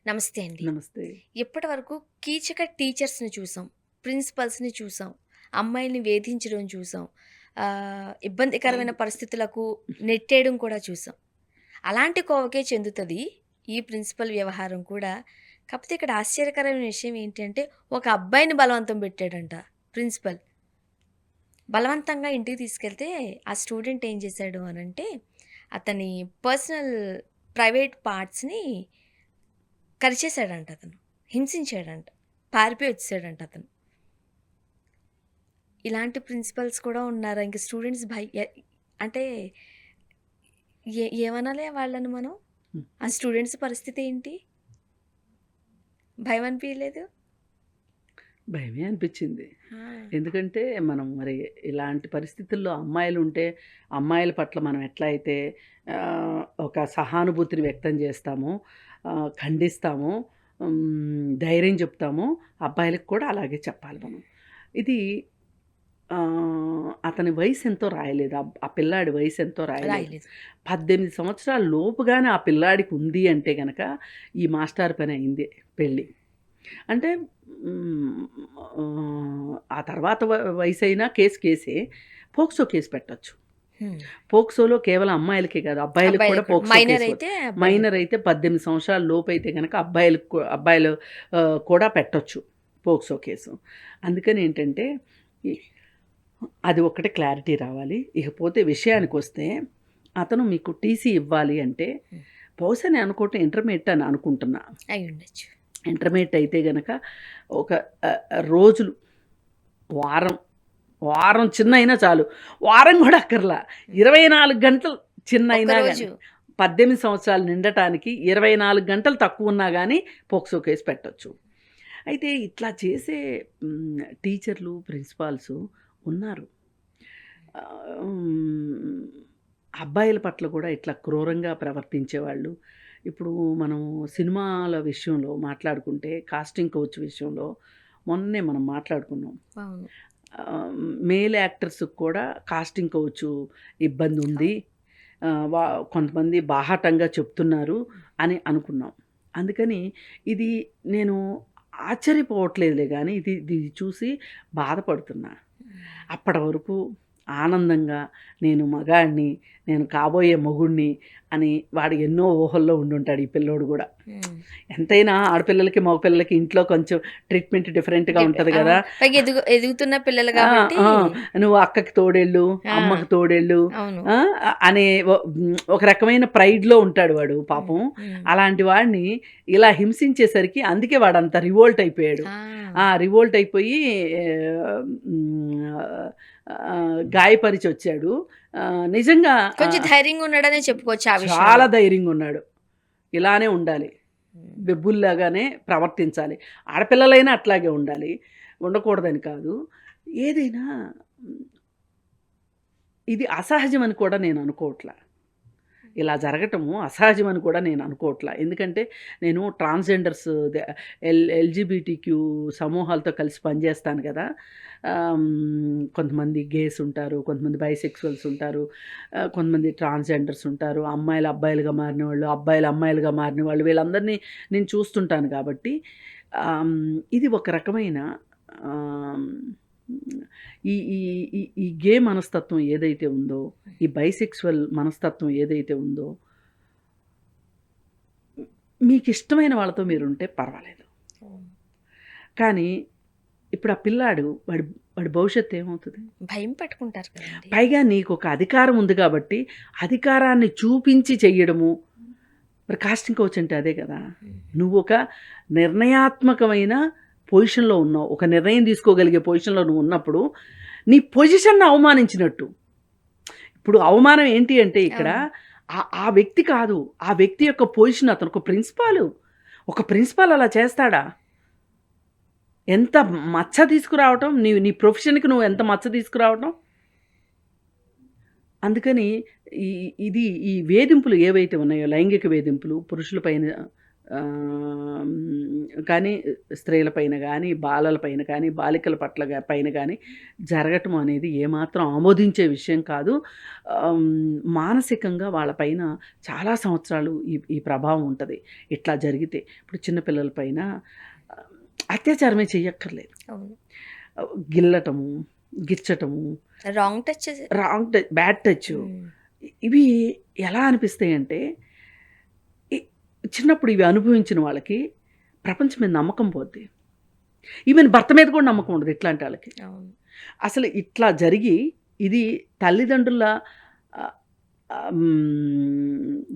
నమస్తే అండి. నమస్తే. ఇప్పటివరకు కీచక టీచర్స్‌ని చూసాం. ప్రిన్సిపల్స్‌ని చూసాం. అమ్మాయిల్ని వేధించడం చూసాం. ఇబ్బందికరమైన పరిస్థితులకు నెట్టేయడం కూడా చూసాం. అలాంటి కోవకే చెందుతది ఈ ప్రిన్సిపల్ వ్యవహారం కూడా. కాపోతే ఇక్కడ ఆశ్చర్యకరమైన విషయం ఏంటంటే, ఒక అబ్బాయిని బలవంతం పెట్టాడంట ప్రిన్సిపల్. బలవంతంగా ఇంటికి తీసుకెళ్తే ఆ స్టూడెంట్ ఏం చేశాడు అనంటే, అతని పర్సనల్ ప్రైవేట్ పార్ట్స్‌ని కరిచేసాడంట అతను. హింసించాడంట. పారిపోయి వచ్చేసాడంట అతను. ఇలాంటి ప్రిన్సిపల్స్ కూడా ఉన్నారా? ఇంక స్టూడెంట్స్ అంటే ఏమనాలి వాళ్ళని మనం? హ్మ్. ఆ స్టూడెంట్స్ పరిస్థితి ఏంటి? భయం అనిపియలేదు? భయమే అనిపిచ్చింది. ఆ! ఎందుకంటే, మనం మరి ఇలాంటి పరిస్థితుల్లో అమ్మాయిలుంటే, అమ్మాయిల పట్ల మనం ఎట్లా అయితే ఒక సహానుభూతిని వ్యక్తం చేస్తామో, ఖండిస్తామో, ధైర్యం చెప్తామో, అబ్బాయిలకి కూడా అలాగే చెప్పాలి మనం. ఇది అతని వయసెంతో రాయలేదు. ఆ పిల్లాడి వయసెంతో రాయలేదు. రాయలేదు. 18 సంవత్సరాల లోపుగానే ఆ పిల్లాడికి ఉంది అంటే గనక, ఈ మాస్టారు పని అయింది పెళ్లి. అంటే ఆ తర్వాత వయసైనా కేసు కేసే. పోక్సో కేసు పెట్టొచ్చు. హ్మ్. పోక్సోలో కేవలం అమ్మాయిలకే కాదు, అబ్బాయిలకి కూడా అబ్బాయిలకి కూడా. పోక్సో మైనర్ కేసు అయితే అబ్బాయిలకి. మైనర్ అయితే 18 సంవత్సరాల లోపైతే గనక అబ్బాయిలు కూడా పెట్టొచ్చు పోక్సో కేసు. అందుకని ఏంటంటే, ఈ అది ఒక్కటే క్లారిటీ రావాలి. ఇకపోతే విషయానికొస్తే, అతను మీకు టీసీ ఇవ్వాలి అంటే, హ్మ్. బహుశా నేను అనుకోవటం ఇంటర్మీడియేట్ అని అనుకుంటున్నా. అయ్యుండొచ్చు. ఇంటర్మీడియేట్ అయితే గనక ఒక రోజులు, వారం, వారం చిన్నయినా చాలు. వారం గూడా అక్కర్లా. 24 గంటలు చిన్నయినా గాని, ఒక్కరోజు. 18 సంవత్సరాలు నిండటానికి 24 గంటలు తక్కువున్నా గానీ పోక్సో కేస్ పెట్టొచ్చు. అయితే ఇట్లా చేసే టీచర్లు, ప్రిన్సిపాల్సు ఉన్నారు. హ్మ్. అబ్బాయిల పట్ల కూడా ఇట్లా క్రూరంగా ప్రవర్తించేవాళ్ళు. ఇప్పుడు మనం సినిమాల విషయంలో మాట్లాడుకుంటే, కాస్టింగ్ కౌచ్ విషయంలో మొన్నే మనం మాట్లాడుకున్నాం. అవును. మేల్ యాక్టర్స్‌కి కూడా కాస్టింగ్ కౌచ్ ఇబ్బందుంది. వా కొంతమంది బాహాటంగా చెప్తున్నారు అని అనుకున్నాం. అందుకని ఇది నేను ఆశ్చర్యపోవట్లేదులే గానీ, ఇది చూసి బాధపడుతున్నా. అప్పటి వరకు ఆనందంగా నేను మగాడిని, నేను కాబోయే మొగుడిని అని వాడు ఎన్నో ఊహల్లో ఉండుంటాడు ఈ పిల్లోడు గూడా. హ్మ్. ఎంతైనా ఆడపిల్లలకి, మగపిల్లలకి ఇంట్లో కొంచెం ట్రీట్‌మెంట్ డిఫరెంట్‌గా ఉంటది గదా! పైగా ఎదుగుతున్న పిల్లలు ఆ! కాబట్టి. ఆ! నువ్వు అక్కకి తోడెళ్ళు, ఆ! అమ్మకి తోడెళ్ళు, అవును. ఆ! అనే ఒక రకమైన ప్రైడ్‌లో ఉంటాడు వాడు హ్మ్. పాపం. హ్మ్. అలాంటి వాడిని ఇలా హింసించేసరికి అందుకే వాడంత రివోల్ట్ అయిపోయాడు. ఆ! రివోల్ట్ అయిపోయి గాయపరిచొచ్చాడు. నిజంగా కొంచెం ధైర్యంగా ఉన్నాడనే చెప్పుకోవచ్చు ఆ చాలా విషయంలో. ధైర్యంగున్నాడు. ఇలానే ఉండాలి. హ్మ్. బెబ్బుల్లాగానే ప్రవర్తించాలి. ఆడపిల్లలైనా అట్లాగే ఉండాలి. ఉండకూడదని కాదు. ఏదైనా హ్మ్, ఇది అసహజమని కూడా నేను అనుకోవట్ల. ఇలా జరగటము అసహజమని కూడా నేను అనుకోవట్ల. ఎందుకంటే నేను ట్రాన్స్‌జెండర్స్ ఎల్‌జీబీటీక్యూ సమూహాలతో కలిసి పనిచేస్తాను గదా! కొంతమంది గేస్ ఉంటారు, కొంతమంది బైసెక్సువల్స్ ఉంటారు, కొంతమంది ట్రాన్స్‌జెండర్స్ ఉంటారు, అమ్మాయిలు అబ్బాయిలుగా మారినవాళ్ళు, అబ్బాయిలు అమ్మాయిలుగా మారినవాళ్ళు, వీళ్ళందరినీ నేను చూస్తుంటాను కాబట్టి, ఇది ఒక రకమైన ఆహ్, ఈ ఈ ఈ ఈ గే మనస్తత్వం ఏదైతే ఉందో, ఈ బైసెక్సువల్ మనస్తత్వం ఏదైతే ఉందో, మీకిష్టమైన వాళ్ళతో మీరుంటే పర్వాలేదు. హ్మ్. కానీ ఇప్పుడు ఆ పిల్లాడు వాడి భవిష్యత్తు ఏమవుతది? భయం పట్టుకుంటారు కదండీ! పైగా నీకొక అధికారం ఉంది కాబట్టి, అధికారాన్ని చూపించి చెయ్యడము. మరి కాస్టింగ్ కౌచ్ అంటే అదే గదా! హ్మ్. నువ్వొక నిర్ణయాత్మకమైన పొజిషన్‌లో ఉన్నావు. ఒక నిర్ణయం తీసుకోగలిగే పొజిషన్‌లో నువ్వున్నప్పుడు, నీ పొజిషన్‌ని అవమానించినట్టు. ఇప్పుడు అవమానం ఏంటి అంటే ఇక్కడ అవును. ఆ వ్యక్తి కాదు. ఆ వ్యక్తి యొక్క పొజిషన్ అతను ఒక ప్రిన్సిపాలు. ఒక ప్రిన్సిపాల్ అలా చేస్తాడా? ఎంత మచ్చ తీసుకురావటం, నీ ప్రొఫెషన్‌కి నువ్వు ఎంత మచ్చ తీసుకురావటం. అందుకని ఈ ఇది ఈ వేధింపులు ఏవైతే ఉన్నాయో, లైంగిక వేధింపులు, పురుషుల పైన కానీ స్త్రీల పైన గానీ, బాలల పైన కానీ, బాలికల పైన గానీ జరగటం అనేది ఏమాత్రం ఆమోదించే విషయం కాదు. మానసికంగా వాళ్ళ పైన చాలా సంవత్సరాలు ఈ ప్రభావం ఉంటది. ఇట్లా జరిగితే. ఇప్పుడు చిన్న పిల్లల పైన అత్యాచారమే చెయ్యక్కర్లేదు. అవును. గిల్లటము, గిచ్చటము, రాంగ్ టచ్. బ్యాడ్ టచ్ ఇవి ఎలా అనిపిస్తాయంటే, ఇ చిన్నప్పుడు ఇవి అనుభవించిన వాళ్ళకి ప్రపంచం మీద నమ్మకం పోద్ది. ఈవెన్ భర్త మీద కూడా నమ్మకం ఉండదు ఇట్లాంటి వాళ్ళకి. అవును. అసలు ఇట్లా జరిగి ఇది తల్లిదండ్రుల ఆహ్,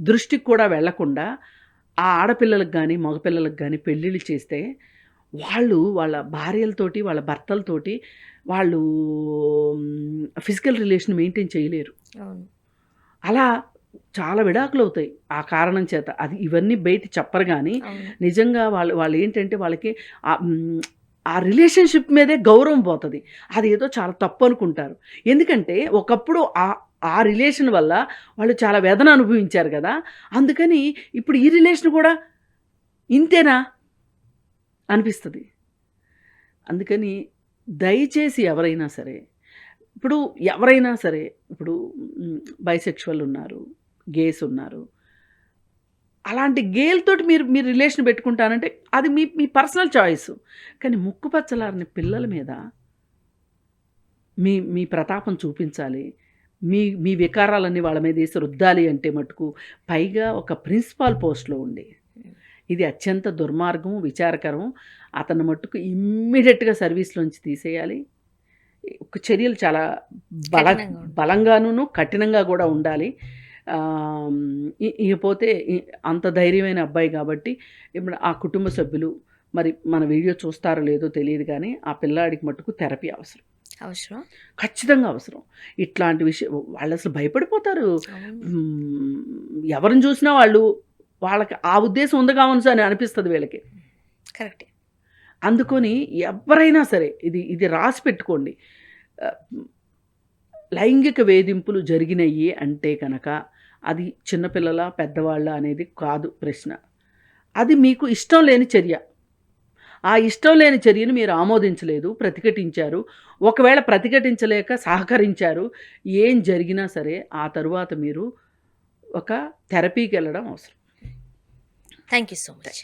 దృష్టికి కూడా వెళ్ళకుండా ఆ ఆడపిల్లలకు గానీ, మగపిల్లలకు గానీ పెళ్ళిళ్ళు చేస్తే వాళ్ళు వాళ్ళ భార్యలతోటి, వాళ్ళ భర్తలతోటి వాళ్ళు ఫిజికల్ రిలేషన్ మెయింటైన్ చేయలేరు. అవును. అలా చాలా విడాకులవుతాయి ఆ కారణం చేత. అది ఇవన్నీ బయట చెప్పరు గానీ, అవును. నిజంగా వాళ్ళేంటంటే వాళ్ళకి ఆ రిలేషన్‌షిప్ మీదే గౌరవం పోతది. అదేదో చాలా తప్పనుకుంటారు. ఎందుకంటే ఒకప్పుడు ఆ రిలేషన్ వల్ల వాళ్ళు చాలా వేదన అనుభవించారు గదా! అందుకని ఇప్పుడు ఈ రిలేషన్ కూడా ఇంతేనా అనిపిస్తది. అందుకని దయచేసి ఎవరైనా సరే, ఎవరైనా సరే ఇప్పుడు బైసెక్షువల్ ఉన్నారు, గేస్ ఉన్నారు. అలాంటి గేల్‌తోటి మీరు రిలేషన్ పెట్టుకుంటానంటే అది మీ పర్సనల్ చాయిస్. కానీ ముక్కుపచ్చలారని పిల్లల మీద మీ ప్రతాపం చూపించాలి. మీ వికారాలన్నీ వాళ్ళ మీదేసి రుద్దాలి అంటే మటుకు పైగా ఒక ప్రిన్సిపాల్ పోస్ట్‌లో ఉండి. ఇది అత్యంత దుర్మార్గం, విచారకరం. అతన్ని మట్టుకు ఇమ్మీడియేట్‌గా సర్వీస్‌లోంచి తీసేయాలి. చర్యలు చాలా కఠినంగా ఉండాలి. బలంగాను, కఠినంగా గూడా ఉండాలి. ఇకపోతే అంత ధైర్యమైన అబ్బాయి కాబట్టి ఇప్పుడు ఆ కుటుంబ సభ్యులు మరి మన వీడియో చూస్తారో లేదో తెలీదు గానీ, ఆ పిల్లాడికి మట్టుకు థెరపీ అవసరం. అవసరం. ఖచ్చితంగా అవసరం. ఇట్లాంటి వాళ్ళసలు భయపడిపోతారు. అవును. ఎవరిని చూసినా వాళ్ళకి ఆ ఉద్దేశం ఉంది కావచ్చు అని అనిపిస్తది వీళ్ళకి. కరెక్టే. అందుకని ఎవ్వరైనా సరే ఇది రాసి పెట్టుకోండి. ఆహ్, లైంగిక వేధింపులు జరిగినయి అంటే గనక అది చిన్నపిల్లలా, పెద్దవాళ్ళా అనేది కాదు ప్రశ్న. అది మీకు ఇష్టం లేని చర్య. ఆ ఇష్టం లేని చర్యను మీరు ఆమోదించలేదు, ప్రతిఘటించారు. ఒకవేళ ప్రతిఘటించలేక సహకరించారు. ఏం జరిగినా సరే ఆ తరువాత మీరు ఒక థెరపీకెళ్ళడం అవసరం. Thank you so much.